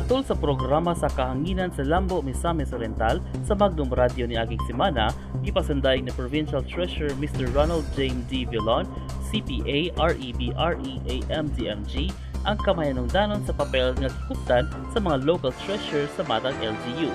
Atol sa programa sa kahanginan sa Lambo, Misamis Oriental sa Magnum Radio ni aging semana, gipasanday ni Provincial Treasurer Mr. Ronald Jame D. Violon, CPA, REBREA, MDMG, ang kamahinungdanon sa papel nga gikuptan sa mga local treasurer sa matang LGU.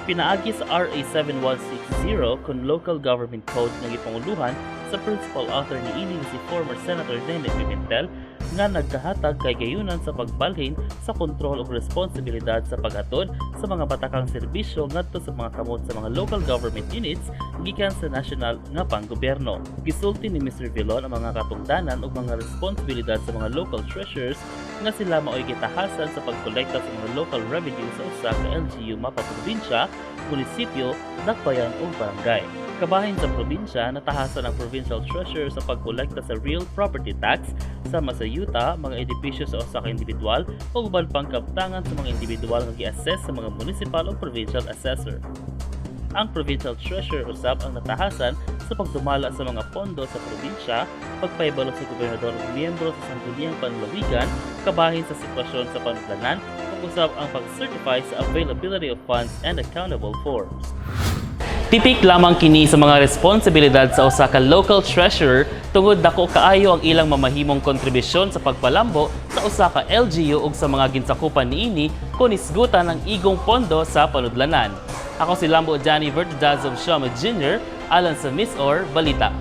Pinaagi sa RA 7160 kung Local Government Code ng gipanguluhan sa principal author ni ini si former Senator Nene Pimentel nga nagkahatag kay gayunan sa pagbalhin sa kontrol ug responsibilidad sa paghatod sa mga batakang serbisyo ngadto sa mga kamot sa mga local government units gikan sa national nga panggobyerno. Gisulti ni Mr. Violon ang mga katungdanan ug mga responsibilidad sa mga local treasurers nga sila maoy gitahasan sa pagkolekta sa mga local revenue sa usa ka LGU mapa probinsya, munisipyo, dakbayan ug barangay. Kabahin sa probinsya, natahasan ang Provincial Treasurer sa pagkolekta sa real property tax sa masayuta, mga edifisyo sa usa ka individual o uban pang kabtangan sa mga individual nga gi-assess sa mga municipal o provincial assessor. Ang Provincial Treasurer usab ang natahasan sa pagdumala sa mga pondo sa probinsya, pagpahibalo sa gobernador ug miyembro sa sangguniang panlalawigan, kabahin sa sitwasyon sa panudlanan, ug usab ang pag-certify sa availability of funds and accountable forms. Tipik lamang kini sa mga responsibilidad sa usa ka local treasurer tungod dako kaayo ang ilang mamahimong kontribusyon sa pagpalambo sa usa ka LGU ug sa mga ginsakupan niini kung isgutan ang igong pondo sa panudlanan. Ako si Lambo Johnny Vertidazov Shama Jr. alang sa Miss Or Balita.